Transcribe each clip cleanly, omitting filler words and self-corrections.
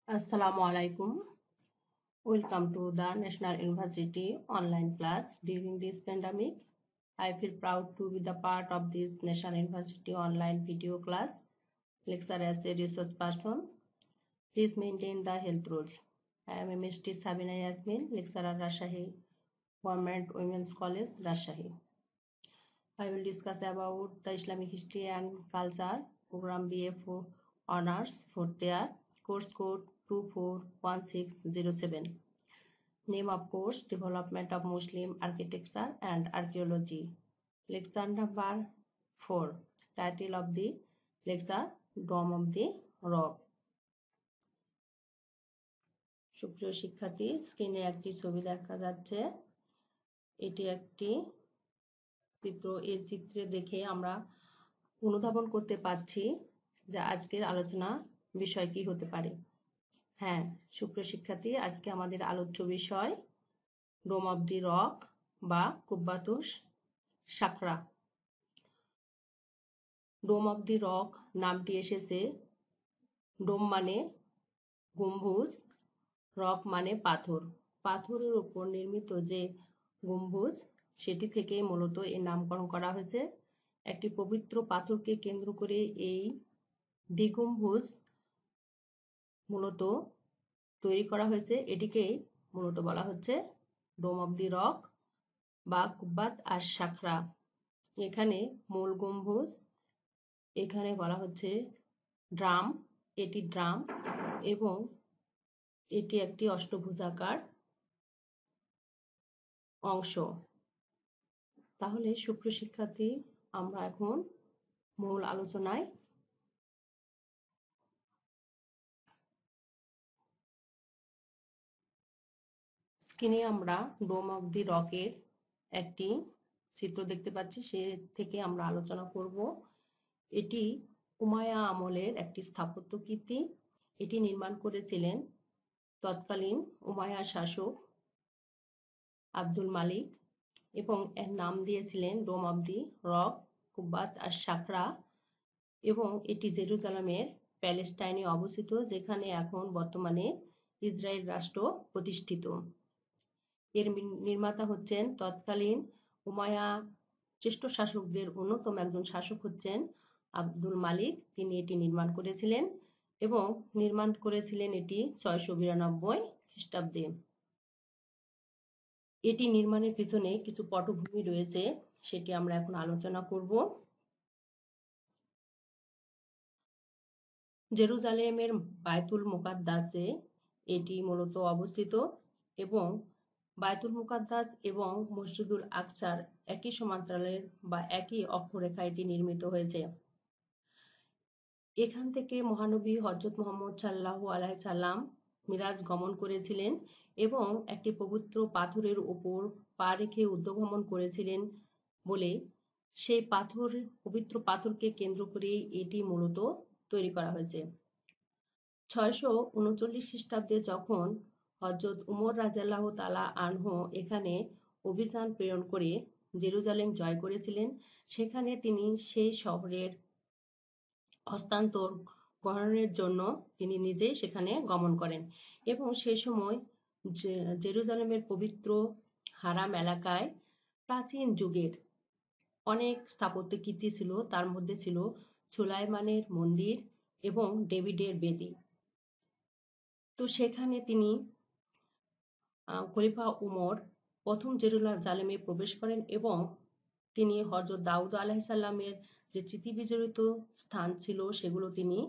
Assalamu alaikum. Welcome to the National University online class during this pandemic. I feel proud to be the part of this National University online video class. Lecture as a resource person. Please maintain the health rules. I am MST Sabina Yasmin, lecturer Rajshahi Government Women's College, Rajshahi. I will discuss about the Islamic history and culture program BA Honors 4th year, course code 241607. Name of course, Development of Muslim Architecture and Archaeology. Lecture number 4. Title of the lecture, Dome of the Rock. সুপ্রিয় শিক্ষার্থী, স্ক্রিনে একটি ছবি দেখা যাচ্ছে। এটি একটি চিত্র। এই চিত্রে দেখে আমরা অনুধাবন করতে পারছি যে আজকের আলোচনা বিষয় কি হতে পারে। হ্যাঁ, সুপ্রিয় শিক্ষার্থী, আজকে আমাদের আলোচ্য বিষয় ডোম অব দি রক বা কুব্বাতুস সাকরা। ডোম অব দি রক নামটি এসেছে, ডোম মানে গম্বুজ, রক মানে পাথর। পাথরের উপর নির্মিত যে গম্বুজ, সেটি থেকে মূলত এর নামকরণ করা হয়েছে। একটি পবিত্র পাথরকে কেন্দ্র করে এই দ্বিগম্বুজ মূলত তৈরি করা হয়েছে। এটিকে মূলত বলা হচ্ছে ডোম অব দি রক বা কুব্বাত আর সাকরা। এখানে মূল গম্বুজ, এখানে বলা হচ্ছে ড্রাম, এটি ড্রাম এবং এটি একটি অষ্টভুজাকার অংশ। তাহলে সুপ্রিয় শিক্ষার্থী, আমরা এখন মূল আলোচনায় স্ক্রিনে আমরা ডোম অব দি রকের একটি চিত্র দেখতে পাচ্ছি, সে থেকে আমরা আলোচনা করব। এটি উমাইয়া আমলের একটি স্থাপত্য কীর্তি। এটি নির্মাণ করেছিলেন তৎকালীন উমাইয়া শাসক আব্দুল মালিক এবং এর নাম দিয়েছিলেন ডোম অব দি রক, কুব্বাত আর সাকরা। এবং এটি জেরুজালেমের প্যালেস্টাইনে অবস্থিত, যেখানে এখন বর্তমানে ইসরায়েল রাষ্ট্র প্রতিষ্ঠিত। এর নির্মাতা হচ্ছেন তৎকালীন উমাইয়া শ্রেষ্ঠ শাসকদের অন্যতম একজন শাসক হচ্ছেন আব্দুল মালিক। তিনি এটি নির্মাণ করেছিলেন এবং নির্মাণ করেছিলেন এটি 692 খ্রিস্টাব্দে। এটি নির্মাণের পিছনে কিছু পটভূমি রয়েছে, সেটি আমরা এখন আলোচনা করব। জেরুজালেমের বায়তুল মুকাদ্দাসে এটি মূলত অবস্থিত এবং বায়তুল মুকাদ্দাস এবং মসজিদুল আকসার একই সমান্তরালের বা একই অক্ষরেখা এটি নির্মিত হয়েছে। এখান থেকে মহানবী হযরত মুহাম্মদ সাল্লাল্লাহু আলাইহি সাল্লাম মিরাজ গমন করেছিলেন এবং একটি পবিত্র পাথরের উপর পা রেখে ঊর্ধ্বগমন করেছিলেন বলে সেই পবিত্র পাথরকে কেন্দ্র করে এটি মূলত তৈরি করা হয়েছে। 639 খ্রিস্টাব্দে যখন হযরত উমর রাদিয়াল্লাহু তাআলা আনহু এখানে অভিযান প্রেরণ করে জেরুজালেম জয় করেছিলেন, সেখানে তিনি সেই শহরের হস্তান্তর গ্রহণের জন্য তিনি নিজেই সেখানে গমন করেন এবং সেই সময় জেরুজালেমের পবিত্র হারাম এলাকায় প্রাচীন যুগের অনেক স্থাপত্য কীর্তি ছিল। তার মধ্যে ছিল সুলাইমানের মন্দির এবং ডেভিডের বেদি। তো সেখানে তিনি খলিফা উমর প্রথম জেরুজালেমে প্রবেশ করেন এবং তিনি হযরত দাউদ আলাইহিস সালামের যে স্মৃতি বিজড়িত স্থান ছিল সেগুলো তিনি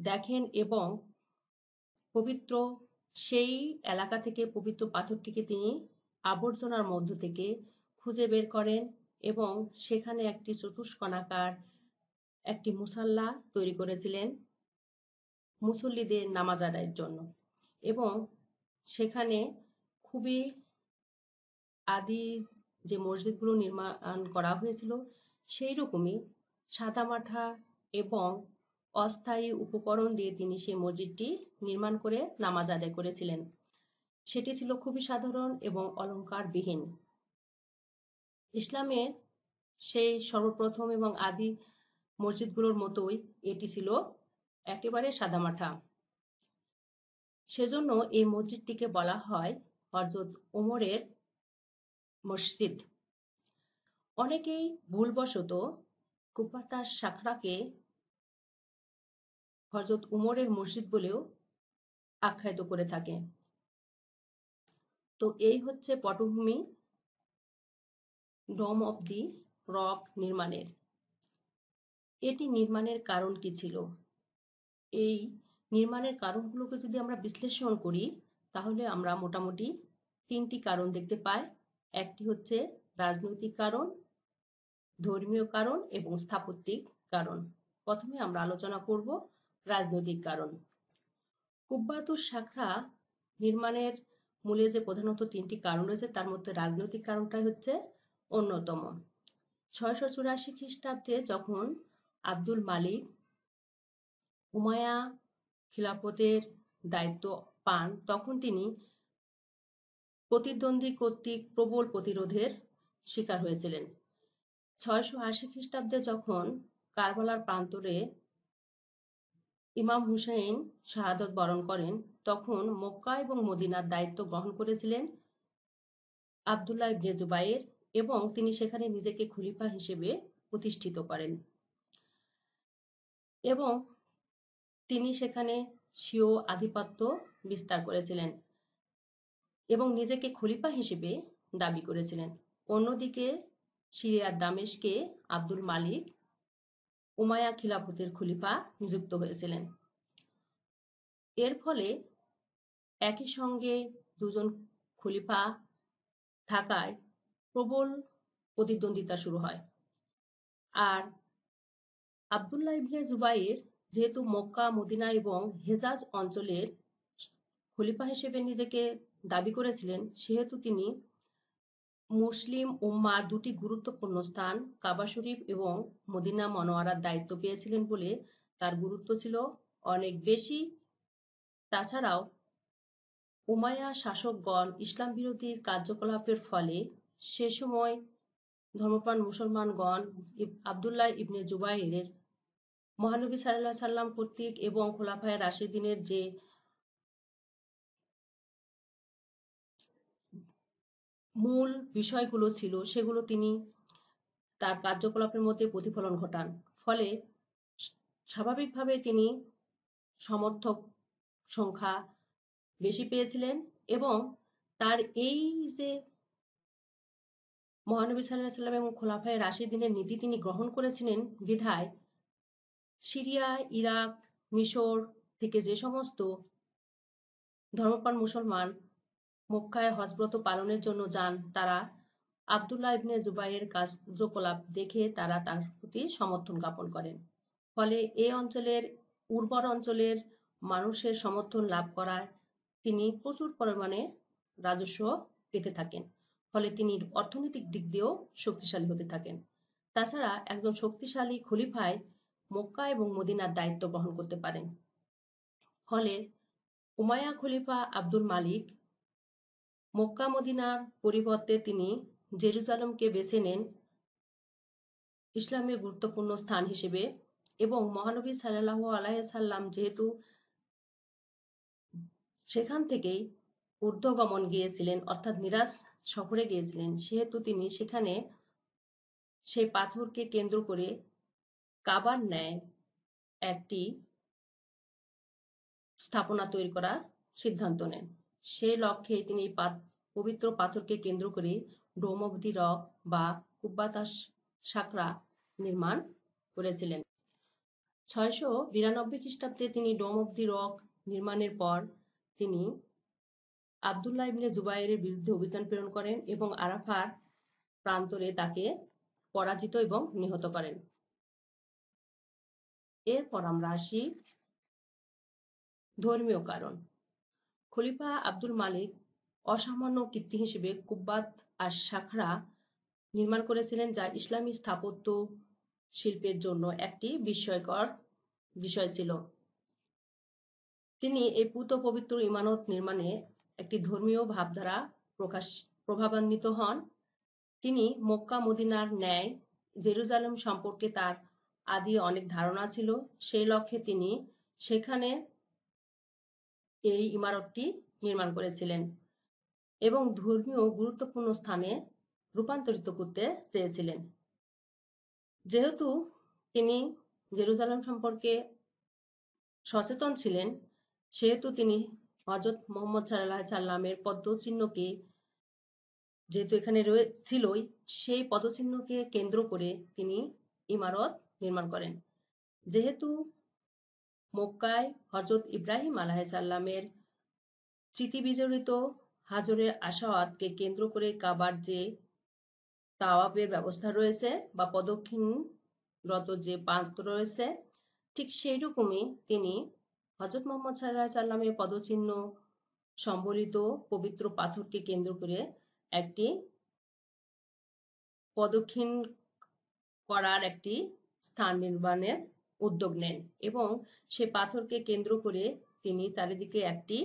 দেখেন এবং পবিত্র সেই এলাকা থেকে পবিত্র পাথরটিকে তিনি আবর্জনার মধ্য থেকে খুঁজে বের করেন এবং সেখানে একটি চতুষ্কোণাকার একটি মুসাল্লা তৈরি করেছিলেন মুসল্লিদের নামাজ আদায়ের জন্য। এবং সেখানে খুবই আদি যে মসজিদগুলো নির্মাণ করা হয়েছিল সেই রকমই সাদামাটা এবং অস্থায়ী উপকরণ দিয়ে তিনি সেই মসজিদটি নির্মাণ করে নামাজ আদায় করেছিলেন। সেটি ছিল খুবই সাধারণ এবং অলংকারবিহীন। ইসলামের সেই সর্বপ্রথম এবং আদি মসজিদগুলোর মতোই এটি ছিল একেবারে সাদামাটা। সেজন্য এই মসজিদটিকে বলা হয় হযরত ওমরের মসজিদ। অনেকেই ভুলবশত কুব্বাতাস সাখরাকে হযরত উমরের মসজিদ বলেও আখ্যায়িত করে থাকে। তো এই হচ্ছে পটভূমি ডোম অব দি রক নির্মাণের। এটি নির্মাণের কারণ কি ছিল? এই নির্মাণের কারণগুলোকে যদি আমরা বিশ্লেষণ করি তাহলে আমরা মোটামুটি 3টি কারণ দেখতে পাই। একটি হচ্ছে রাজনৈতিক কারণ, ধর্মীয় কারণ এবং স্থাপত্যিক কারণ। প্রথমে আমরা আলোচনা করব রাজনৈতিক কারণ। কুব্বাতুস সাখরা নির্মাণের মূলে যে প্রধানত 3টি কারণ রয়েছে তার মধ্যে রাজনৈতিক কারণটাই হচ্ছে অন্যতম। 684 খ্রিস্টাব্দে যখন আব্দুল মালিক উমাইয়া খিলাফতের দায়িত্ব পান তখন তিনি প্রতিদ্বন্দ্বী কর্তৃক প্রবল প্রতিরোধের শিকার হয়েছিলেন। 680 খ্রিস্টাব্দে যখন কারবালার প্রান্তরে ইমাম হুসাইন শাহাদত বরণ করেন তখন মক্কা এবং মদিনার দায়িত্ব গ্রহণ করেছিলেন আবদুল্লাহ ইবনে জুবাইর এবং তিনি সেখানে নিজেকে খলিফা হিসেবে প্রতিষ্ঠিত করেন এবং তিনি সেখানে স্বীয় আধিপত্য বিস্তার করেছিলেন এবং নিজেকে খলিফা হিসেবে দাবি করেছিলেন। অন্যদিকে সিরিয়ার দামেস্কে আব্দুল মালিক উমাইয়া খিলাফতের খলিফা নিযুক্ত হয়েছিলেন। এর ফলে একই সঙ্গে দুজন খলিফা থাকায় প্রবল প্রতিদ্বন্দ্বিতা শুরু হয়। আর আবদুল্লাহ ইবনে জুবাইর যেহেতু মক্কা, মদিনা এবং হেজাজ অঞ্চলের খলিফা হিসেবে নিজেকে দাবি করেছিলেন সেহেতু তিনি মুসলিম উম্মার 2টি গুরুত্বপূর্ণ স্থান কাবা শরীফ এবং মদিনা মনোয়ারার দায়িত্ব পেয়েছিলেন বলে তার গুরুত্ব ছিল অনেক বেশি। তাছাড়াও উমাইয়া শাসকগণ ইসলাম বিরোধী কার্যকলাপের ফলে সে সময় ধর্মপ্রাণ মুসলমানগণ আবদুল্লাহ ইবনে জুবাইরের মহানবী সাল্লাল্লাহু আলাইহি সাল্লাম কর্তৃক এবং খোলাফায়ে রাশিদিনের যে মূল বিষয়গুলো ছিল সেগুলো তিনি তার কার্যকলাপের মধ্যে প্রতিফলন ঘটান। ফলে স্বাভাবিকভাবে তিনি সমর্থক সংখ্যা বেশি পেয়েছিলেন এবং তার এই যে মহানবী সাল্লাল্লাহু আলাইহি সাল্লাম এবং খোলাফায়ে রাশিদিনের নীতি তিনি গ্রহণ করেছিলেন বিধায় সিরিয়া, ইরাক, মিশর থেকে যে সমস্ত ধর্মপ্রাণ মুসলমান মক্কায় হজব্রত পালনের জন্য যান তারা আবদুল্লাহ ইবনে জুবাইরের কার্যকলাপ দেখে তারা তার প্রতি সমর্থন জ্ঞাপন করেন। ফলে এই অঞ্চলের উর্বর অঞ্চলের মানুষের সমর্থন লাভ করায় তিনি প্রচুর পরিমাণে রাজস্ব পেতে থাকেন। ফলে তিনি অর্থনৈতিক দিক দিয়েও শক্তিশালী হতে থাকেন। তাছাড়া একজন শক্তিশালী খলিফায় মক্কা এবং মদিনার দায়িত্ব গ্রহণ করতে পারেন। ফলে উমাইয়া খলিফা আব্দুল মালিক মক্কা মদিনার পরিবর্তে তিনি জেরুজালেমকে বেছে নেন ইসলামের গুরুত্বপূর্ণ স্থান হিসেবে এবং মহানবী সাল্লাল্লাহু আলাইহি সাল্লাম যেহেতু সেখান থেকেই ঊর্ধ্বগমন গিয়েছিলেন অর্থাৎ মিরাজ সফরে গিয়েছিলেন সেহেতু তিনি সেখানে সেই পাথরকে কেন্দ্র করে কাবার ন্যায় একটি স্থাপনা তৈরি করার সিদ্ধান্ত নেন। সেই লক্ষ্যে তিনি এই পবিত্র পাথরকে কেন্দ্র করে ডোম অব দি রক বা কুব্বাতুস সাখরা নির্মাণ করেছিলেন। 692 খ্রিস্টাব্দে তিনি ডোম অব দি রক নির্মাণের পর তিনি আবদুল্লাহ ইবনে জুবাইরের বিরুদ্ধে অভিযান প্রেরণ করেন এবং আরাফার প্রান্তরে তাকে পরাজিত এবং নিহত করেন। এরপর আমরা আসি ধর্মীয় কারণ। খলিফা আব্দুল মালিক অসামান্য কীর্তি হিসেবে কুব্বাত আস সাখরা নির্মাণ করেছিলেন যা ইসলামী স্থাপত্য শিল্পের জন্য একটি বিস্ময়কর বিষয় ছিল। তিনি এই পূত পবিত্র ইমারত নির্মাণে একটি ধর্মীয় ভাবধারা প্রভাবান্বিত হন। তিনি মক্কা মদিনার ন্যায় জেরুজালেম সম্পর্কে তার আদি অনেক ধারণা ছিল। সেই লক্ষ্যে তিনি সেখানে এই ইমারতটি নির্মাণ করেছিলেন এবং ধর্মীয় গুরুত্বপূর্ণ স্থানে রূপান্তরিত করতে চেয়েছিলেন। যেহেতু তিনি জেরুজালেম সম্পর্কে সচেতন ছিলেন, সেহেতু তিনি হযরত মুহাম্মদ সাল্লাল্লাহু আলাইহি সাল্লামের পদচিহ্নকে যেহেতু এখানে ছিলই, সেই পদচিহ্নকে কেন্দ্র করে তিনি ইমারত নির্মাণ করেন। যেহেতু মক্কায় হযরত ইব্রাহিম আলাইহিস সালামের স্মৃতি বিজড়িত হাজরে আসওয়াদকে কেন্দ্র করে কাবার যে তাওয়াফের ব্যবস্থা রয়েছে বা প্রদক্ষিণরত যে পাত্র রয়েছে, ঠিক সেই রকমই তিনি হযরত মুহাম্মদ সাল্লাল্লাহু আলাইহি সাল্লামের পদচিহ্ন সম্বলিত পবিত্র পাথরকে কেন্দ্র করে একটি প্রদক্ষিণ করার একটি স্থান নির্মাণের উদ্যোগ নেন এবং সে পাথরকে কেন্দ্র করে তিনি চারিদিকে একটি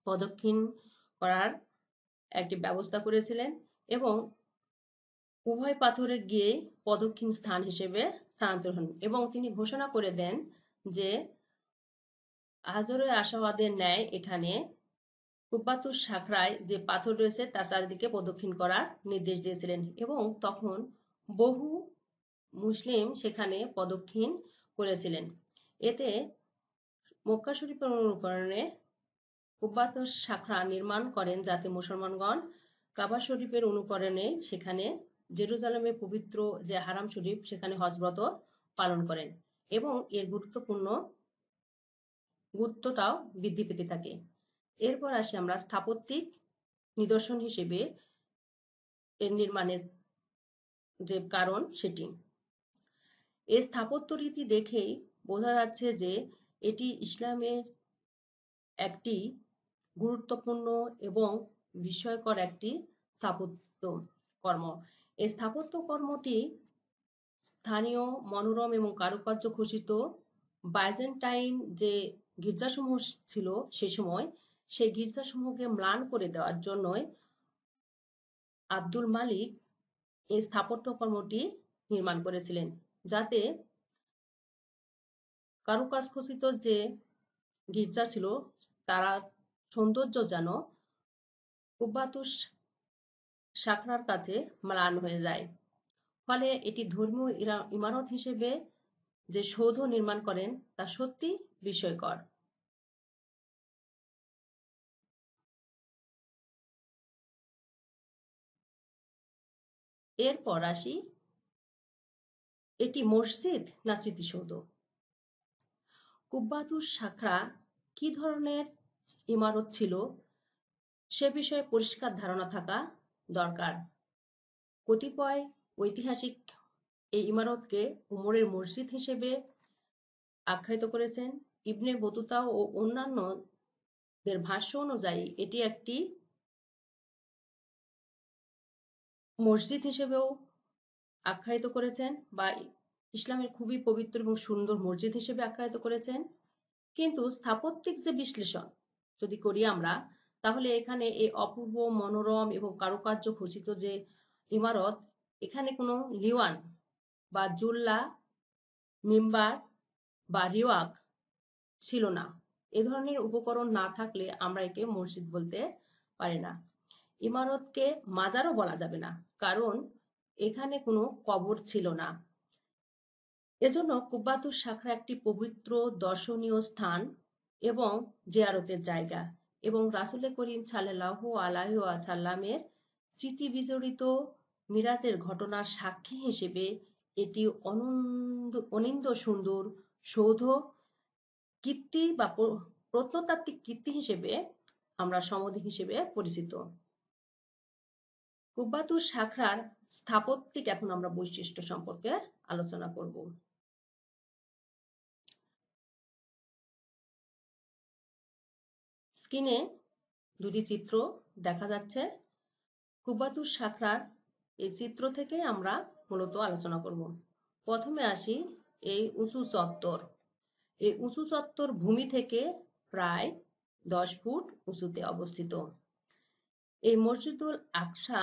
প্রদক্ষিণ করার একটি ব্যবস্থা করেছিলেন এবং উভয় পাথরে গিয়ে প্রদক্ষিণ স্থান হিসেবে স্থানান্তর হন এবং তিনি ঘোষণা করে দেন যে হাজরে আসওয়াদের ন্যায় এখানে কুব্বাতুস সাখরায় যে পাথর রয়েছে তার চারিদিকে প্রদক্ষিণ করার নির্দেশ দিয়েছিলেন এবং তখন বহু মুসলিম সেখানে প্রদক্ষিণ করেছিলেন। এতে মক্কা শরীফের অনুকরণে কুব্বাতুস সাখরা নির্মাণ করেন যাতে মুসলমানগণ কাবা শরীফের অনুকরণে সেখানে জেরুজালেমের পবিত্র যে হারাম শরীফ সেখানে হজ ব্রত পালন করেন এবং এর গুরুত্বটাও বৃদ্ধি পেতে থাকে। এরপর আসি আমরা স্থাপত্যিক নিদর্শন হিসেবে এর নির্মাণের যে কারণ সেটি। এই স্থাপত্য রীতি দেখেই বোঝা যাচ্ছে যে এটি ইসলামের একটি গুরুত্বপূর্ণ এবং বিস্ময়কর একটি স্থাপত্য কর্ম। এই স্থাপত্য কর্মটি স্থানীয় মনোরম এবং কারুকার্য খচিত বাইজেন্টাইন যে গির্জাসমূহ ছিল সে সময়, সেই গির্জাসমূহকে ম্লান করে দেওয়ার জন্যই আব্দুল মালিক এই স্থাপত্য কর্মটি নির্মাণ করেছিলেন, যাতে কারুকাজ খচিত যে গির্জা ছিল তারা সৌন্দর্য যেন কুব্বাতুস সাখরার কাছে ম্লান হয়ে যায়। ফলে এটি ধর্মীয় ইমারত হিসেবে যে সৌধ নির্মাণ করেন তা সত্যি বিস্ময়কর। এরপর আসি, এটি মসজিদ না স্মৃতিসৌধ? কুব্বাতুস সাখরা কি ধরনের ইমারত ছিল সে বিষয়ে পরিষ্কার ধারণা থাকা দরকার। কতিপয় ঐতিহাসিক এই ইমারতকে উমরের মসজিদ হিসেবে আখ্যায়িত করেছেন। ইবনে বতুতা ও অন্যান্যদের ভাষ্য অনুযায়ী এটি একটি মসজিদ হিসেবেও আখ্যায়িত করেছেন বা ইসলামের খুবই পবিত্র এবং সুন্দর মসজিদ হিসেবে আখ্যায়িত করেছেন। কিন্তু স্থাপত্যিক যে বিশ্লেষণ যদি করি আমরা, তাহলে এখানে এই অপূর্ব মনোরম এবং কারুকার্য খচিত যে ইমারত, এখানে কোনো লিওয়ান বা জুল্লা, মিম্বার বা রিওয়াক ছিল না। এ ধরনের উপকরণ না থাকলে আমরা একে মসজিদ বলতে পারি না। ইমারতকে মাজারও বলা যাবে না, কারণ এখানে কোনো কবর ছিল না। এজন্য কুব্বাতুস সাখরা একটি পবিত্র দর্শনীয় স্থান এবং জিয়ারতের জায়গা এবং রাসূল করিম সাল্লাল্লাহু আলাইহি ওয়াসাল্লামের স্মৃতি বিজড়িত মিরাজের ঘটনার সাক্ষী হিসেবে এটি অনিন্দ্য সুন্দর সৌধ কীর্তি বা প্রত্নতাত্ত্বিক কীর্তি হিসেবে আমরা সমাধি হিসেবে পরিচিত। কুব্বাতুস সাখরার স্থাপত্যিক এখন আমরা বৈশিষ্ট্য সম্পর্কে আলোচনা করব। স্ক্রিনে দুটি চিত্র দেখা যাচ্ছে। কুব্বাতুস সাখরার এই চিত্র থেকে আমরা মূলত আলোচনা করব। প্রথমে আসি এই উঁচু চত্বর। এই উঁচু চত্বর ভূমি থেকে প্রায় 10 ফুট উঁচুতে অবস্থিত। এই মসজিদুল আকসা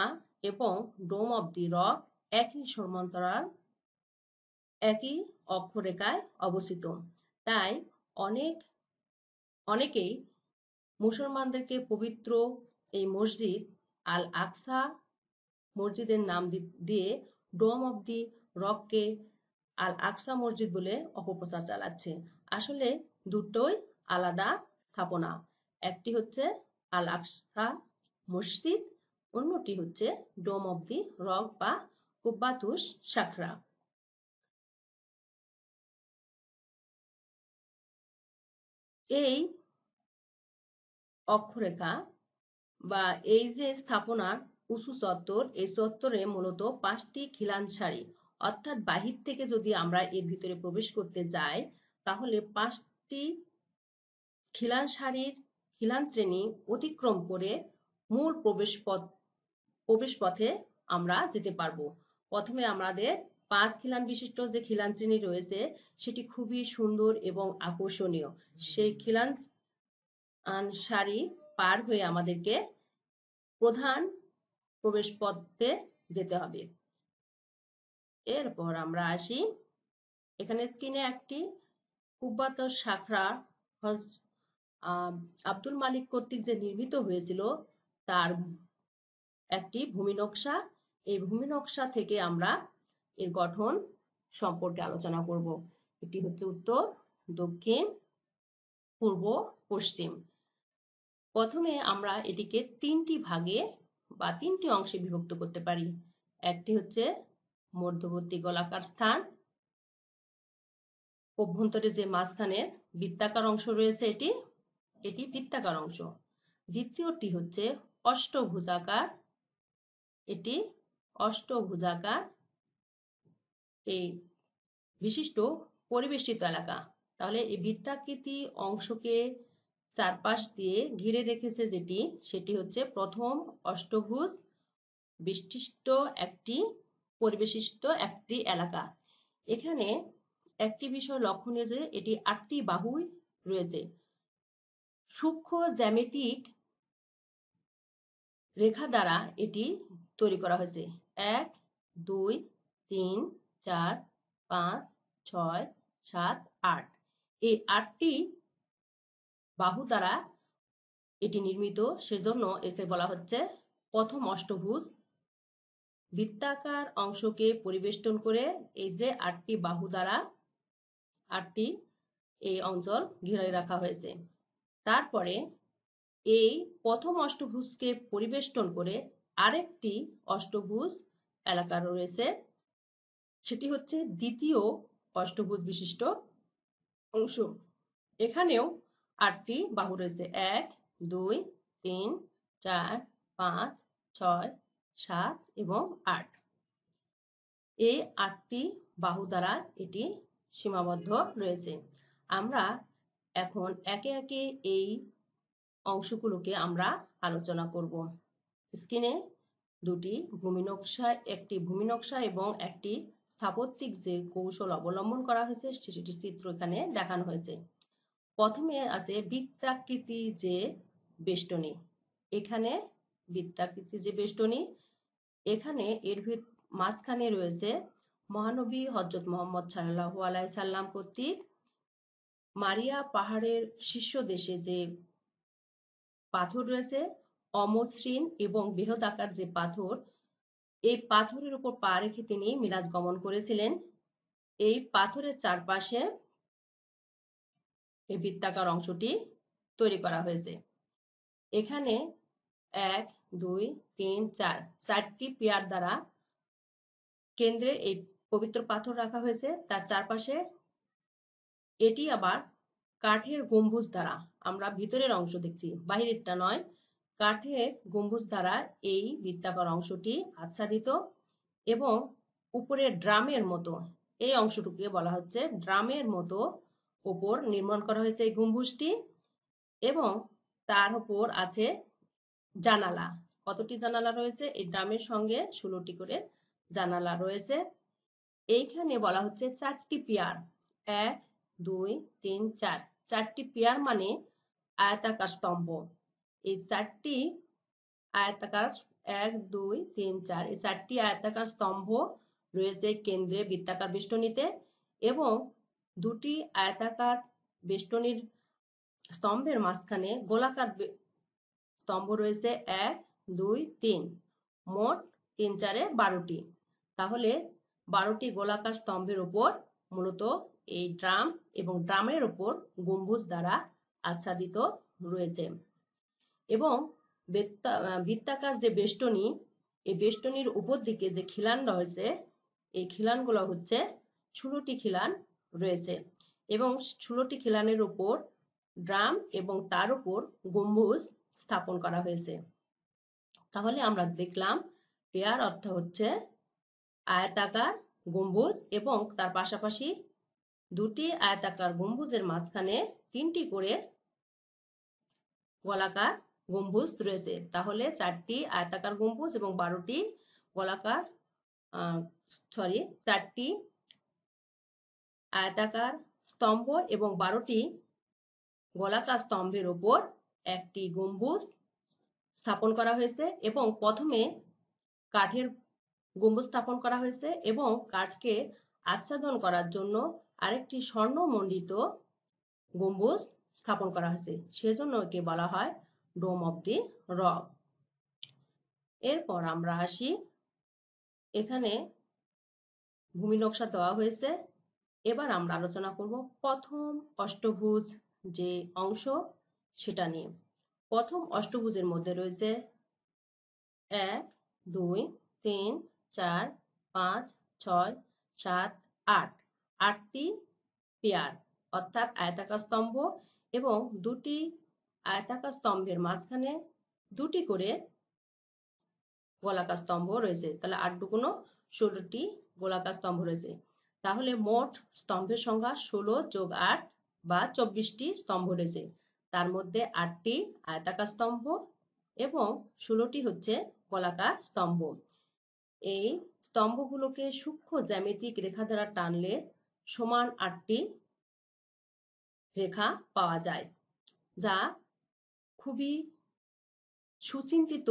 এবং ডোম অব দি রক একই সমান্তরাল, একই অক্ষরেখায় অবস্থিত। তাই অনেক অনেকেই মুসলমানদেরকে পবিত্র এই মসজিদ আল আকসা মসজিদের নাম দিয়ে ডোম অব দি রককে আল আকসা মসজিদ বলে অপপ্রচার চালাচ্ছে। আসলে দুটোই আলাদা স্থাপনা। একটি হচ্ছে আল আকসা মসজিদ, অন্যটি হচ্ছে ডোম অব দি রক বা কুব্বাতুস সাখরা। এই অক্ষরেখা বা এই যে স্থাপনার উঁচু চত্বর, এই চত্বরে মূলত 5টি খিলান সারি, অর্থাৎ বাহির থেকে যদি আমরা এর ভিতরে প্রবেশ করতে যাই তাহলে 5টি খিলান সারির খিলান শ্রেণী অতিক্রম করে মূল প্রবেশ পথে আমরা যেতে পারবো। প্রথমে আমাদের 5 খিলান বিশিষ্ট যে খিলান শ্রেণী রয়েছে সেটি খুবই সুন্দর এবং আকর্ষণীয়। সেই খিলান সারি পার হয়ে আমাদেরকে প্রধান প্রবেশ পথে যেতে হবে। এরপর আমরা আসি, এখানে স্ক্রিনে একটি কুব্বাতুস সাখরা আব্দুল মালিক কর্তৃক যে নির্মিত হয়েছিল তার একটি ভূমি নকশা। এই ভূমি নকশা থেকে আমরা এর গঠন সম্পর্কে আলোচনা করব। এটি হচ্ছে উত্তর, দক্ষিণ, পূর্ব, পশ্চিম। প্রথমে আমরা এটিকে 3টি ভাগে বা 3টি অংশে বিভক্ত করতে পারি। একটি হচ্ছে মধ্যবর্তী গোলাকার স্থান, অভ্যন্তরে যে মাঝখানে বৃত্তাকার অংশ রয়েছে এটি বৃত্তাকার অংশ। দ্বিতীয়টি হচ্ছে অষ্টভুজাকার, এটি অষ্টভুজাকার এই বিশিষ্ট পরিবেষ্টিত এলাকা। তাহলে এই বৃত্তাকৃতি অংশকে চারপাশ দিয়ে ঘিরে রেখেছে সেটি হচ্ছে প্রথম অষ্টভুজ বিশিষ্ট একটি পরিবেষ্টিত একটি এলাকা। এখানে একটি বিষয় লক্ষণীয় যে এটি 8টি বাহু রয়েছে। সূক্ষ্ম জ্যামিতিক রেখা দ্বারা এটি তৈরি করা হয়েছে। 1, 2, 3, 4, 5, 6, 7, 8 এই 8টি বাহু দ্বারা এটি নির্মিত, সেজন্য একে বলা হচ্ছে প্রথম অষ্টভুজ। বৃত্তাকার অংশকে পরিবেষ্টন করে এই যে 8টি বাহু দ্বারা 8টি এই অঞ্চল ঘিরে রাখা হয়েছে। তারপরে এই প্রথম অষ্টভুজকে পরিবেষ্টন করে আরেকটি অষ্টভুজ এলাকা রয়েছে, সেটি হচ্ছে দ্বিতীয় অষ্টভুজ বিশিষ্ট অংশ। এখানেও 8টি বাহু রয়েছে, 1, 2, 3, 4, 5, 6, 7 এবং 8। এই 8টি বাহু দ্বারা এটি সীমাবদ্ধ রয়েছে। আমরা এখন একে একে এই অংশগুলোকে আমরা আলোচনা করব। স্ক্রিনে একটি ভূমি নকশা এবং একটি স্থাপত্যিক যে কৌশল অবলম্বন করা হয়েছে সেটির চিত্র এখানে দেখানো হয়েছে। প্রথমে আছে বৃত্তাকৃতি যে বেষ্টনী। এখানে বৃত্তাকৃতি যে বেষ্টনী, এখানে এর মাঝখানে রয়েছে মহানবী হযরত মুহাম্মদ সাল্লাল্লাহু আলাইহি সাল্লাম কর্তৃক মারিয়া পাহাড়ের শীর্ষ দেশে যে পাথর রয়েছে, অমসৃণ এবং বৃহদাকার যে পাথর, এই পাথরের উপর পা রেখে তিনি মিরাজ গমন করেছিলেন। এই পাথরের চারপাশে এই বৃত্তাকার অংশটি তৈরি করা হয়েছে। এখানে 1, 2, 3, 4 চারটি পেয়ার দ্বারা কেন্দ্রে এই পবিত্র পাথর রাখা হয়েছে। তার চারপাশে এটি আবার কাঠের গম্বুজ দ্বারা, আমরা ভিতরের অংশ দেখছি, বাহিরেরটা নয়, কাঠের গম্বুজ দ্বারা এই বৃত্তাকার অংশটি আচ্ছাদিত এবং উপরে ড্রামের মতো এই অংশটুকুকে বলা হচ্ছে ড্রামের মতো উপর নির্মাণ করা হয়েছে এই গম্বুজটি এবং তার উপর আছে জানালা। কতটি জানালা রয়েছে? এই ড্রামের সঙ্গে 16টি করে জানালা রয়েছে। এইখানে বলা হচ্ছে 4টি পেয়ার, 1, 2, 3, 4 4টি পেয়ার মানে আয়তাকার স্তম্ভ। এই 4টি আয়তাকার 1, 2, 3, 4 এই 4টি আয়তাকার স্তম্ভ রয়েছে কেন্দ্রে বৃত্তাকার বেষ্টনীতে এবং 2টি আয়তাকার বেষ্টনীর স্তম্ভের মাঝখানে গোলাকার স্তম্ভ রয়েছে 1, 2, 3, মোট 3, 4, 12টি। তাহলে 12টি গোলাকার স্তম্ভের উপর মূলত এই ড্রাম এবং ড্রামের উপর গম্বুজ দ্বারা আচ্ছাদিত রয়েছে। এবং বৃত্তাকার যে বেষ্টনী, এই বেষ্টনীর উপর দিকে যে খিলান রয়েছে, এই খিলানগুলো হচ্ছে 16টি খিলান রয়েছে এবং 16টি খিলানের উপর ড্রাম এবং তার উপর গম্বুজ স্থাপন করা হয়েছে। তাহলে আমরা দেখলাম পেয়ার অর্থ হচ্ছে আয়তাকার গম্বুজ এবং তার পাশাপাশি দুটি আয়তাকার গম্বুজের মাঝখানে 3টি করে গোলাকার গম্বুজ রয়েছে। তাহলে 4টি আয়তাকার গম্বুজ এবং 12টি গোলাকার 4টি আয়তাকার স্তম্ভ এবং 12টি গোলাকার স্তম্ভের উপর একটি গম্বুজ স্থাপন করা হয়েছে এবং প্রথমে কাঠের গম্বুজ স্থাপন করা হয়েছে এবং কাঠকে আচ্ছাদন করার জন্য আরেকটি স্বর্ণমণ্ডিত গম্বুজ স্থাপন করা হয়েছে, সেজন্য একে বলা হয় ডোম অফ দি রক। এরপর আমরা আসি, এখানে ভূমি নকশা দেওয়া হয়েছে। এবার আমরা আলোচনা করব প্রথম অষ্টভুজ যে অংশ সেটা নিয়ে। প্রথম অষ্টভুজের মধ্যে রয়েছে 1, 2, 3, 4, 5, 6, 7, 8, 8টি পেয়ার অর্থাৎ আয়তাকার স্তম্ভ এবং দুটি আয়তাকার স্তম্ভের মাঝখানে 2টি করে গোলাকার স্তম্ভ রয়েছে। তাহলে 8 দুগুণ 16টি গোলাকার স্তম্ভ রয়েছে। তাহলে মোট স্তম্ভের সংখ্যা 16 যোগ 8 বা 24টি স্তম্ভ রয়েছে। তার মধ্যে 8টি আয়তাকার স্তম্ভ এবং 16টি হচ্ছে গোলাকার স্তম্ভ। এই স্তম্ভগুলোকে সূক্ষ্ম জ্যামিতিক রেখা দ্বারা টানলে সমান 8টি রেখা পাওয়া যায়, যা খুবই সুচিন্তিত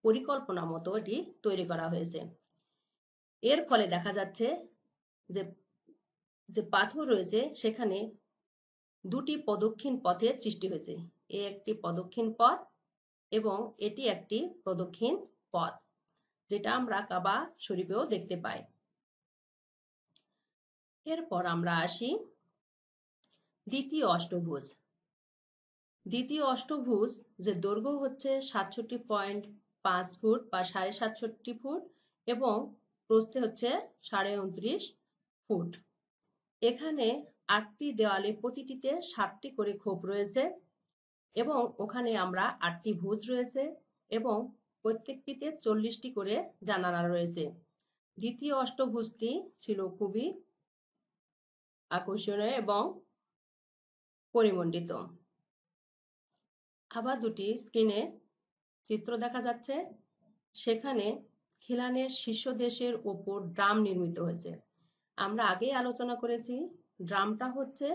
পরিকল্পনা মতো এটি তৈরি করা হয়েছে। এর ফলে দেখা যাচ্ছে যে পাথর রয়েছে সেখানে 2টি প্রদক্ষিণ পথের সৃষ্টি হয়েছে। এ একটি প্রদক্ষিণ পথ এবং এটি একটি প্রদক্ষিণ পথ, যেটা আমরা কাবা শরীফেও দেখতে পাই। এরপর আমরা আসি দ্বিতীয় অষ্টভুজ। দ্বিতীয় অষ্টভুজ যে দৈর্ঘ্য হচ্ছে 67.5 ফুট বা 67.5 ফুট এবং প্রস্থে হচ্ছে 29.5 ফুট। এখানে 8টি দেওয়ালে প্রতিটিতে 7টি করে খোপ রয়েছে এবং ওখানে আমরা 8টি ভুজ রয়েছে এবং প্রত্যেকটিতে 40টি করে জানালা রয়েছে। দ্বিতীয় অষ্টভুজটি ছিল খুবই আকর্ষণীয় এবং পরিমণ্ডিত। আবার দুটি স্ক্রিনে চিত্র দেখা যাচ্ছে, সেখানে খিলানের শীর্ষদেশের উপর ড্রাম নির্মিত হয়েছে। আমরা আগেই আলোচনা করেছি, ড্রামটা হচ্ছে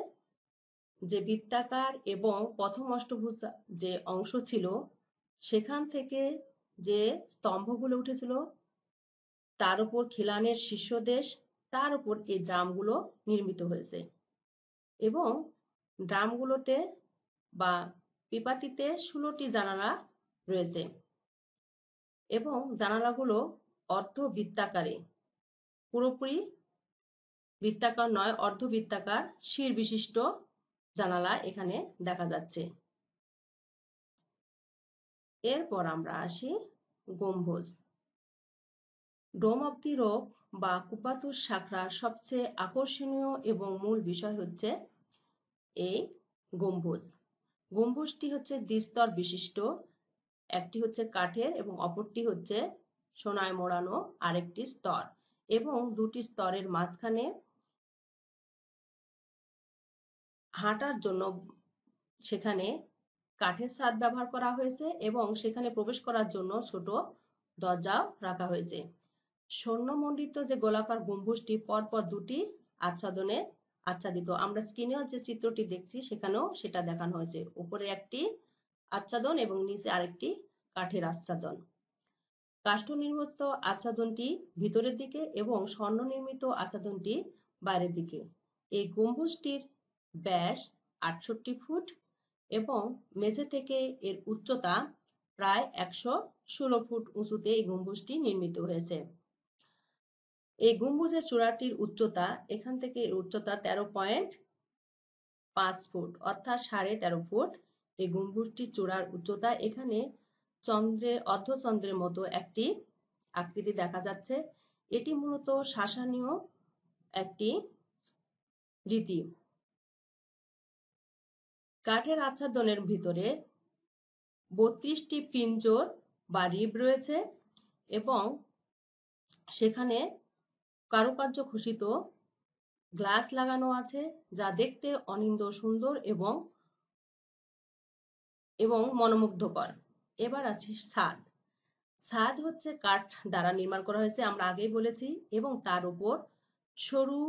যে বৃত্তাকার এবং প্রথম অষ্টভুজ যে অংশ ছিল সেখান থেকে যে স্তম্ভগুলো উঠেছিল তার উপর খিলানের শীর্ষদেশ, তার উপর এই ড্রামগুলো নির্মিত হয়েছে এবং ড্রামগুলোতে বা পিপাটিতে 16টি জানালা রয়েছে এবং জানালাগুলো অর্ধবৃত্তাকারে, পুরোপুরি বৃত্তাকার নয়, অর্ধবৃত্তাকার শির বিশিষ্ট জানালা এখানে দেখা যাচ্ছে। এরপর আমরা আসি গম্বুজ। ডোম অফ দি রক বা কুপাতুর শাখরার সবচেয়ে আকর্ষণীয় এবং মূল বিষয় হচ্ছে এই গম্বুজ। গম্বুজটি হচ্ছে দ্বিস্তর বিশিষ্ট, একটি হচ্ছে কাঠের এবং অপরটি হচ্ছে সোনায় মোড়ানো আরেকটি স্তর এবং দুটি স্তরের মাঝখানে হাঁটার জন্য সেখানে কাঠের ছাদ ব্যবহার করা হয়েছে এবং সেখানে প্রবেশ করার জন্য ছোট দরজাও রাখা হয়েছে। স্বর্ণমণ্ডিত যে গোলাকার গম্বুজটি পরপর 2টি আচ্ছাদনে আচ্ছাদিত। আমরা স্ক্রিনেও যে চিত্রটি দেখছি সেখানেও সেটা দেখানো হয়েছে, উপরে একটি আচ্ছাদন এবং নিচে আরেকটি কাঠের আচ্ছাদন। কাষ্ঠ নির্মিত আচ্ছাদনটি ভিতরের দিকে এবং স্বর্ণ নির্মিত আচ্ছাদনটি বাইরের দিকে। এই গম্বুজটির ব্যাস 68 ফুট এবং মেঝে থেকে এর উচ্চতা প্রায় 116 ফুট উঁচুতে এই গম্বুজটি নির্মিত হয়েছে। এই গম্বুজের চূড়াটির উচ্চতা এখান থেকে এর উচ্চতা 13.5 ফুট অর্থাৎ 13.5 ফুট। এই গম্বুজটির চূড়ার উচ্চতা। এখানে অর্ধচন্দ্রের মতো একটি আকৃতি দেখা যাচ্ছে। এটি মূলত শাসানীয় একটি রীতি। কাঠের আচ্ছাদনের ভিতরে 32টি পিঞ্জর বা রিব রয়েছে এবং সেখানে কারুকার্য খচিত গ্লাস লাগানো আছে, যা দেখতে অনিন্দ সুন্দর এবং মনোমুগ্ধকর। এবার আছে ছাদ। ছাদ হচ্ছে কাঠ দ্বারা নির্মাণ করা হয়েছে, আমরা আগেই বলেছি, এবং তার উপর সরু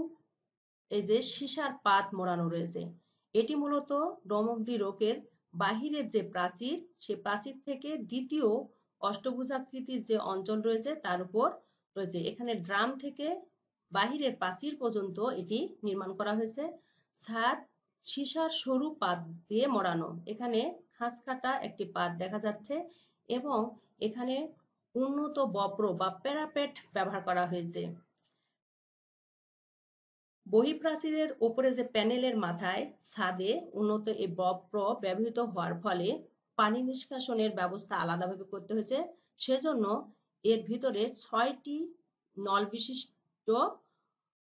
এই যে সীসার পাত মোড়ানো রয়েছে। এটি মূলত ডমকদি রোকের বাহিরের যে প্রাচীর, সে প্রাচীর থেকে দ্বিতীয় অষ্টভুজাকৃতির যে অঞ্চল রয়েছে তার উপর রয়েছে। এখানে ড্রাম থেকে বাহিরের প্রাচীর পর্যন্ত এটি নির্মাণ করা হয়েছে। ছাদ সীসার সরু পাত দিয়ে মোড়ানো। এখানে খাঁজ কাটা একটি পাত দেখা যাচ্ছে এবং এখানে উন্নত বপ্র বা প্যারাপেট ব্যবহার করা হয়েছে। বহিঃপ্রাচীরের ওপরে যে প্যানেলের মাথায় ছাদে উন্নত এই বপ্র ব্যবহৃত হওয়ার ফলে পানি নিষ্কাশনের ব্যবস্থা আলাদাভাবে করতে হয়েছে। সেজন্য এর ভিতরে 6টি নল বিশিষ্ট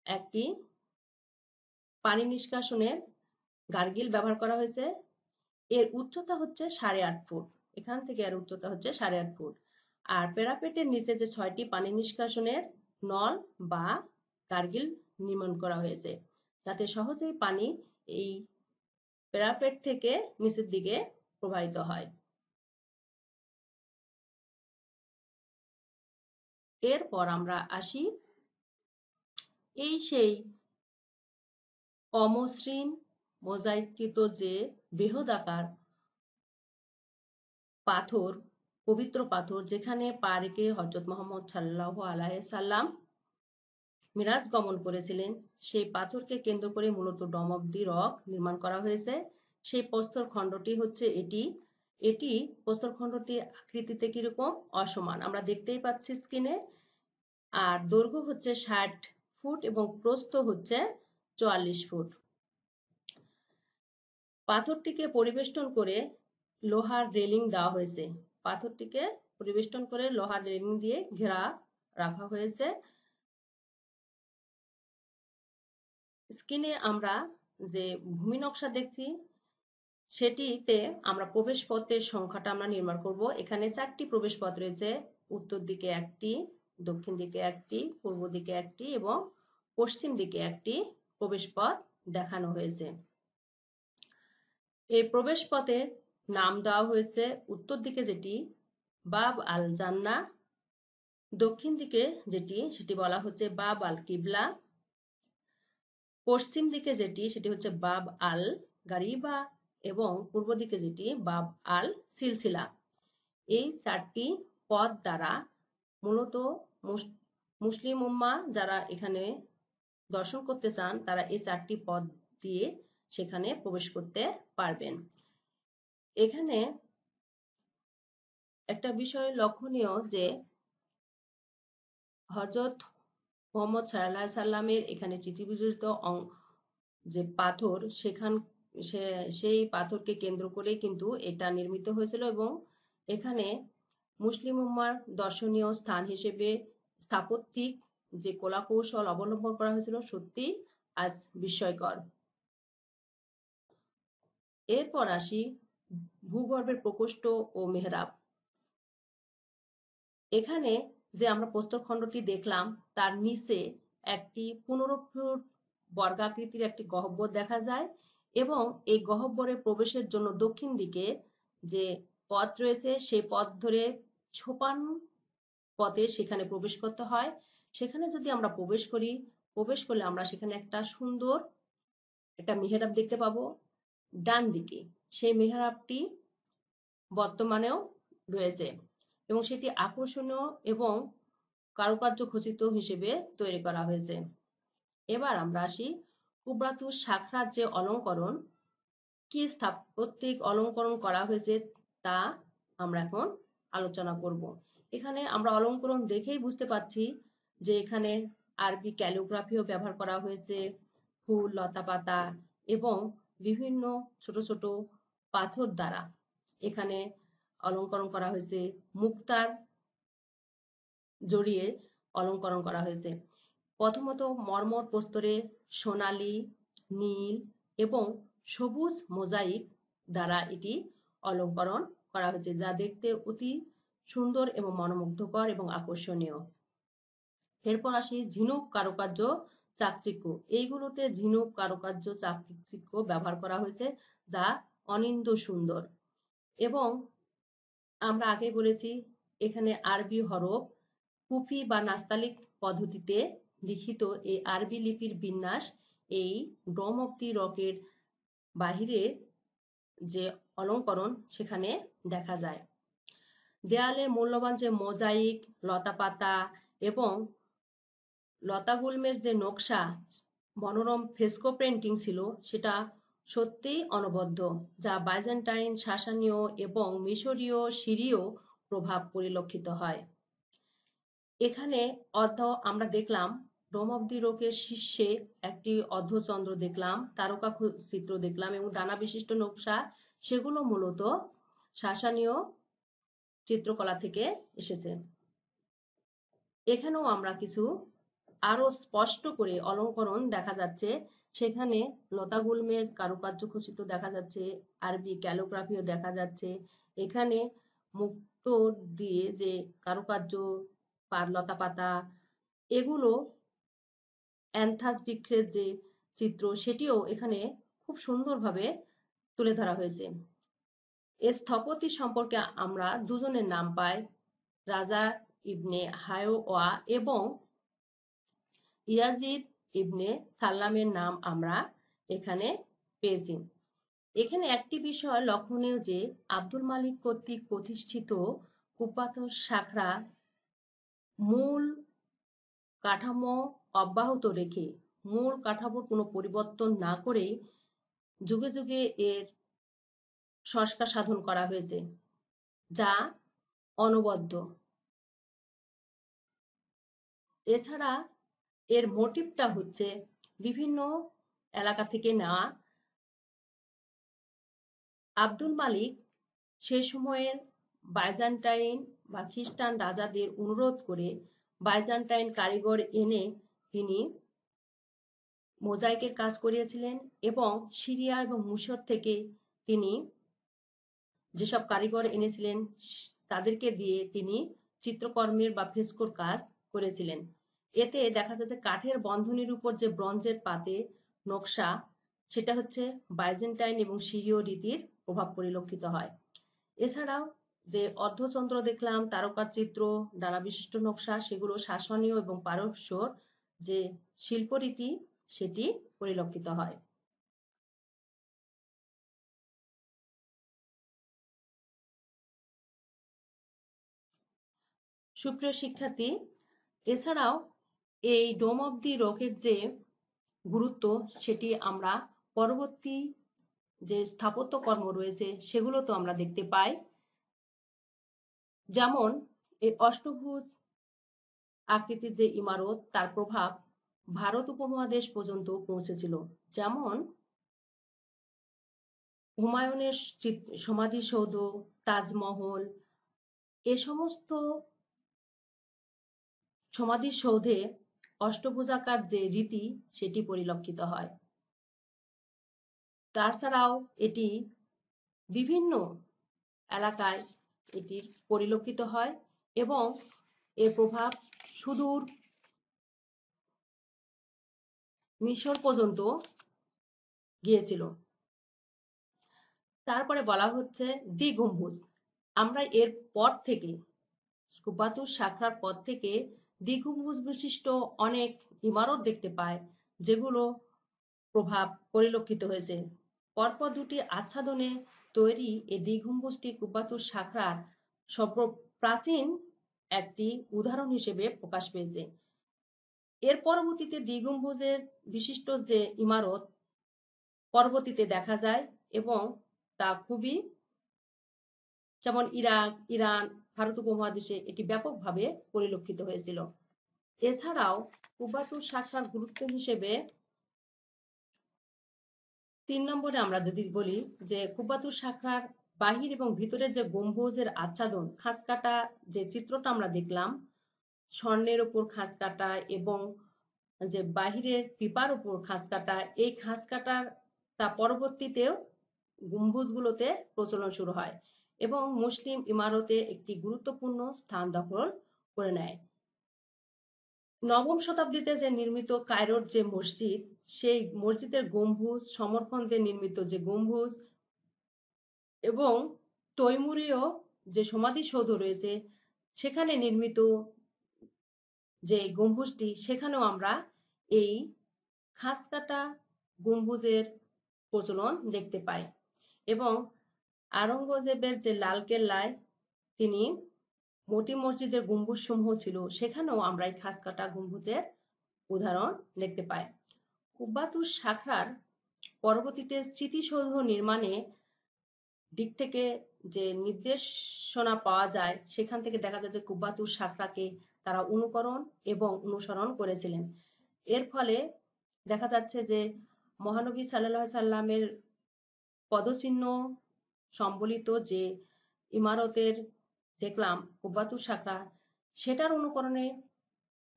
একটি পানি নিষ্কাশনের গার্গিল ব্যবহার করা হয়েছে। এর উচ্চতা হচ্ছে 8.5 ফুট। এখান থেকে এর উচ্চতা হচ্ছে 8.5 ফুট। আর প্যারাপেটের নিচে যে 6টি পানি নিষ্কাশনের নল বা গার্গিল নির্মাণ করা হয়েছে, যাতে সহজেই পানি এই প্যারাপেট থেকে নিচের দিকে প্রবাহিত হয়। এরপর আমরা আসি সেই অমসৃণ মোজাইককৃত যে বৃহদাকার পাথর, পবিত্র পাথর, যেখানে পা রেখে হযরত মুহাম্মদ সাল্লাল্লাহু আলাইহি সাল্লাম মিরাজ গমন করেছিলেন, সেই পাথরকে কেন্দ্র করে মূলত ডম অফ দি রক নির্মাণ করা হয়েছে। সেই প্রস্তর খণ্ডটি হচ্ছে এটি। এটি প্রস্তর খণ্ডটি আকৃতিতে কিরকম? অসমান, আমরা দেখতেই পাচ্ছি স্ক্রিনে। আর দৈর্ঘ্য হচ্ছে 60 ফুট এবং প্রস্থ হচ্ছে 44 ফুট। পাথরটিকে পরিবেষ্টন করে লোহার রেলিং দেওয়া হয়েছে। পাথরটিকে পরিবেষ্টন করে লোহার রেলিং দিয়ে ঘেরা রাখা হয়েছে। স্ক্রিনে আমরা যে ভূমি নকশা দেখছি, সেটিতে আমরা প্রবেশ পথের সংখ্যাটা আমরা নির্ণয় করব। এখানে 4টি প্রবেশ পথ রয়েছে। উত্তর দিকে একটি, দক্ষিণ দিকে একটি, পূর্ব দিকে একটি এবং পশ্চিম দিকে একটি প্রবেশ পথ দেখানো হয়েছে। এই প্রবেশ পথের নাম দেওয়া হয়েছে, উত্তর দিকে যেটি বাব আল জান্নাহ, দক্ষিণ দিকে যেটি সেটি বলা হচ্ছে বাব আল কিবলা, পশ্চিম দিকে যেটি সেটি হচ্ছে বাব আল গারিবা এবং পূর্ব দিকে যেটি বাব আল সিলসিলা। এই 4টি পথ দ্বারা মূলত মুসলিম উম্মাহ যারা এখানে দর্শন করতে চান, তারা এই 4টি পথ দিয়ে সেখানে প্রবেশ করতে পারবেন। এখানে একটা বিষয় লক্ষণীয় যে হযরত মুহাম্মদ সাল্লাল্লাহু আলাইহি সাল্লামের এখানে চিত্রবিজড়িত যে পাথর, সেই পাথরকে কেন্দ্র করে কিন্তু এটা নির্মিত হয়েছিল এবং এখানে মুসলিম উম্মার দর্শনীয় স্থান হিসেবে স্থাপত্যিক যে কলাকৌশল অবলম্বন করা হয়েছিল, সত্যি আজ বিস্ময়কর। এরপর আসি ভূগর্ভের প্রকোষ্ঠ ও মেহরাব। এখানে যে আমরা প্রস্তরখণ্ডটি দেখলাম, তার নিচে একটি 15 ফুট বর্গাকৃতির একটি গহ্বর দেখা যায় এবং এই গহ্বরে প্রবেশের জন্য দক্ষিণ দিকে যে পথ রয়েছে, সেই পথ ধরে ছোপান পথে সেখানে প্রবেশ করতে হয়। সেখানে যদি আমরা প্রবেশ করলে আমরা সেখানে একটা সুন্দর একটা মেহরাব দেখতে পাবো ডান দিকে। সেই মেহরাবটি বর্তমানেও রয়েছে এবং সেটি আকর্ষণীয় এবং কারুকার্য খচিত হিসেবে তৈরি করা হয়েছে। এবার আমরা আসি কুবরাতুস সাখরার যে অলঙ্করণ, কি স্থাপত্যিক অলঙ্করণ করা হয়েছে তা আমরা এখন আলোচনা করব। এখানে আমরা অলঙ্করণ দেখেই বুঝতে পারছি যে এখানে আরবি ক্যালিগ্রাফিও ব্যবহার করা হয়েছে, ফুল, লতাপাতা এবং বিভিন্ন ছোট ছোট পাথর দ্বারা এখানে অলঙ্করণ করা হয়েছে, মুক্তার জড়িয়ে অলঙ্করণ করা হয়েছে। প্রথমত মর্মর প্রস্তরে সোনালী, নীল এবং সবুজ মোজাইক দ্বারা এটি অলঙ্করণ করা হয়েছে, যা দেখতে অতি সুন্দর এবং মনোমুগ্ধকর এবং আকর্ষণীয়। এরপর আসি ঝিনুক কারুকার্য, চাকচিক্য। এইগুলোতে ঝিনুক কারুকার্য, চাকচিক্য ব্যবহার করা হয়েছে, যা অনিন্দ্য সুন্দর। এবং আমরা আগে বলেছি এখানে আরবি হরফ কুফি বা নাস্তালিক পদ্ধতিতে লিখিত এই আরবি লিপির বিন্যাস এই ডোম অফ দি রকের বাহিরে যে অলঙ্করণ সেখানে দেখা যায়। দেয়ালের মূল্যবান যে মোজাইক, লতাপাতা এবং লতাগুল্মের যে নকশা, মনোরম ফ্রেস্কো পেন্টিং ছিল, সেটা সত্যিই অনবদ্য, যা বাইজেন্টাইন, সাসানীয় এবং মিশরীয়, সিরীয় প্রভাব পরিলক্ষিত হয়। এখানে আমরা দেখলাম ডোম অফ দি রকের শীর্ষে একটি অর্ধচন্দ্র দেখলাম, তারকা চিত্র দেখলাম এবং ডানা বিশিষ্ট নকশা, সেগুলো মূলত সাসানীয় চিত্রকলা থেকে এসেছে। এখানেও আমরা কিছু আরো স্পষ্ট করে অলঙ্করণ দেখা যাচ্ছে, সেখানে লতাগুল্মের কারুকার্য খচিত দেখা যাচ্ছে, আরবি ক্যালিগ্রাফিও দেখা যাচ্ছে। এখানে মুক্ত দিয়ে যে কারুকার্য, লতাপাতা, এগুলো অ্যান্থাস বৃক্ষের যে চিত্র, সেটিও এখানে খুব সুন্দরভাবে তুলে ধরা হয়েছে। এর স্থপতি সম্পর্কে আমরা দুজনের নাম পাই, রাজা ইবনে হায়ওয়া এবং ইয়াজিদ ইবনে সাল্লামের নাম আমরা এখানে পেয়েছি। এখানে একটি বিষয় লক্ষণীয় যে আব্দুল মালিক কর্তৃক প্রতিষ্ঠিত কুব্বাতুস সাখরা মূল কাঠামো অব্যাহত রেখে, মূল কাঠামোর কোনো পরিবর্তন না করেই যুগে যুগে এর সংস্কার সাধন করা হয়েছে, যা অনবদ্য। এছাড়া এর মোটিভটা হচ্ছে বিভিন্ন এলাকা থেকে নেওয়া। আব্দুল মালিক সে সময়ের বাইজেন্টাইন বা খ্রিস্টান রাজাদের অনুরোধ করে বাইজেন্টাইন কারিগর এনে তিনি মোজাইকের কাজ করিয়েছিলেন এবং সিরিয়া এবং মিশর থেকে তিনি যেসব কারিগর এনেছিলেন তাদেরকে দিয়ে তিনি চিত্রকর্মের বা ফ্রেস্কোর কাজ করেছিলেন। এতে দেখা যাচ্ছে কাঠের বন্ধনীর উপর যে ব্রঞ্জের পাতে নকশা, সেটা হচ্ছে বাইজেন্টাইন এবং সিরীয় রীতির প্রভাব পরিলক্ষিত হয়। এছাড়াও যে অর্ধচন্দ্র দেখলাম, তারকা চিত্র, ডানা বিশিষ্ট নকশা, সেগুলো সাসনীয় এবং পারস্যর যে শিল্পরীতি সেটি পরিলক্ষিত হয়। সুপ্রিয় শিক্ষার্থী, এছাড়াও এই ডোম অফ দি রকের যে গুরুত্ব সেটি আমরা পরবর্তী যে স্থাপত্য কর্ম রয়েছে সেগুলো তো আমরা দেখতে পাই। যেমন এই অষ্টভুজ আকৃতির যে ইমারত, তার প্রভাব ভারত উপমহাদেশ পর্যন্ত পৌঁছেছিল। যেমন হুমায়ুনের সমাধিসৌধ, তাজমহল, এ সমস্ত সমাধিসৌধে অষ্টভুজাকার যে রীতি সেটি পরিলক্ষিত হয়। তাছাড়াও এটি বিভিন্ন এলাকায় এটির পরিলক্ষিত হয় এবং এর প্রভাব সুদূর মিশর পর্যন্ত গিয়েছিল। তারপরে বলা হচ্ছে দ্বিগম্বুজ। আমরা এর পর থেকে কুব্বাতুস সাখরার পর থেকে দ্বিগম্বুজ বিশিষ্ট অনেক ইমারত দেখতে পাই, যেগুলো প্রভাব পরিলক্ষিত হয়েছে। পরপর দুটি আচ্ছাদনে তৈরি এই দ্বিগম্বুজটি কুব্বাতুস সাখরার সর্বপ্রাচীন একটি উদাহরণ হিসেবে প্রকাশ পেয়েছে। এর পরবর্তীতে দ্বিগম্বুজের বিশিষ্ট যে ইমারত পরবর্তীতে দেখা যায় এবং তা খুবই, যেমন ইরাক, ইরান, ভারত উপমহাদেশে এটি ব্যাপকভাবে পরিলক্ষিত হয়েছিল। এছাড়াও কুব্বাতুস সাখরার গুরুত্ব হিসেবে 3 নম্বরে আমরা যদি বলি যে কুব্বাতুস সাখরার বাহির এবং ভিতরে যে গম্বুজের আচ্ছাদন, খাঁজ কাটা যে চিত্রটা আমরা দেখলাম, স্বর্ণের উপর খাঁজ কাটা এবং যে বাহিরের পিপার উপর খাঁজ কাটা, এই খাঁজ কাটাটা পরবর্তীতেও গম্বুজগুলোতে প্রচলন শুরু হয় এবং মুসলিম ইমারতে একটি গুরুত্বপূর্ণ স্থান দখল করে নেয়। নবম শতাব্দীতে যে নির্মিত কায়রোর যে মসজিদ, সেই মসজিদের গম্বুজ, সমরকন্দে নির্মিত যে গম্বুজ এবং তৈমুরীয় যে সমাধিসৌধ রয়েছে সেখানে নির্মিত যে গম্বুজটি, সেখানেও আমরা এই খাঁজ কাটা গম্বুজের প্রচলন দেখতে পাই। এবং আওরঙ্গজেবের যে লালকেল্লায় তিনি মতি মসজিদের গম্বুজ সমূহ ছিল, সেখানেও আমরা এই খাঁজ কাটা গম্বুজের উদাহরণ দেখতে পাই। কুব্বাতুস সাখরার পরবর্তীতে স্মৃতিসৌধ নির্মাণে দিক থেকে যে নির্দেশনা পাওয়া যায়, সেখান থেকে দেখা যায় যে কুব্বাতুস সাখরাকে তারা অনুকরণ এবং অনুসরণ করেছিলেন। এর ফলে দেখা যাচ্ছে যে মহানবী সাল্লাল্লাহু আলাইহি সাল্লামের পদচিহ্ন সম্বলিত যে ইমারতের দেখলাম কুব্বাতুস সাখরা, সেটার অনুকরণে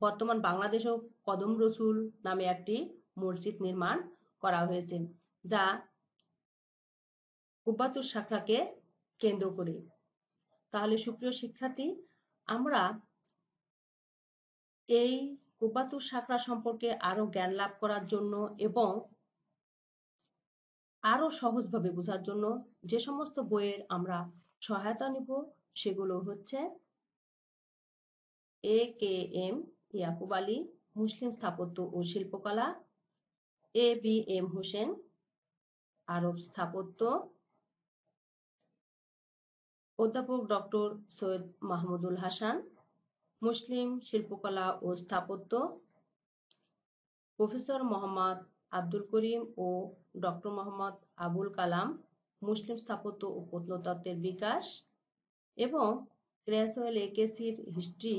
বর্তমান বাংলাদেশেও কদম রসুল নামে একটি মসজিদ নির্মাণ করা হয়েছে, যা কুব্বাতুস সাখরাকে কেন্দ্র করে। তাহলে সুপ্রিয় শিক্ষার্থী, আমরা এই কুব্বাতুস সাখরা সম্পর্কে আরো জ্ঞান লাভ করার জন্য এবং আরো সহজভাবে বোঝার জন্য যে সমস্ত বইয়ের আমরা সহায়তা নিব, সেগুলো হচ্ছে AKM ইয়াকুব আলী, মুসলিম স্থাপত্য ও শিল্পকলা, ABM হোসেন, আরব স্থাপত্য, অধ্যাপক ডক্টর সৈয়দ মাহমুদুল হাসান, মুসলিম শিল্পকলা ও স্থাপত্য, প্রফেসর মোহাম্মদ আব্দুল করিম ও ডক্টর মোহাম্মদ আবুল কালাম, মুসলিম স্থাপত্য ও প্রত্নতত্ত্বের বিকাশ, এবং ক্রেসওয়েল একেসির history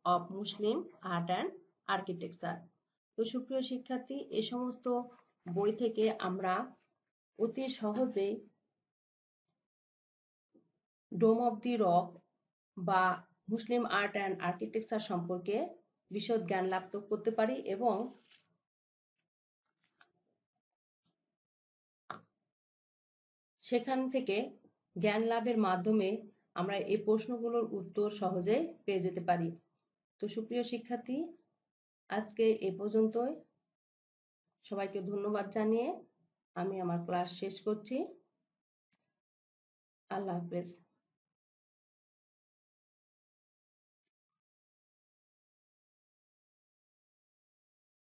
of Muslim art and architecture. তো সুপ্রিয় শিক্ষার্থী, এই সমস্ত বই থেকে আমরা অতি সহজেই ডোম অফ দি রক বা মুসলিম আর্ট অ্যান্ড আর্কিটেকচার সম্পর্কে বিশদ জ্ঞান লাভ করতে পারি এবং সেখান থেকে জ্ঞান লাভের মাধ্যমে আমরা এই প্রশ্নগুলোর উত্তর সহজে পেয়ে যেতে পারি। তো সুপ্রিয় শিক্ষার্থী, আজকে এ পর্যন্তই। সবাইকে ধন্যবাদ জানিয়ে আমি আমার ক্লাস শেষ করছি। আল্লাহ হাফেজ।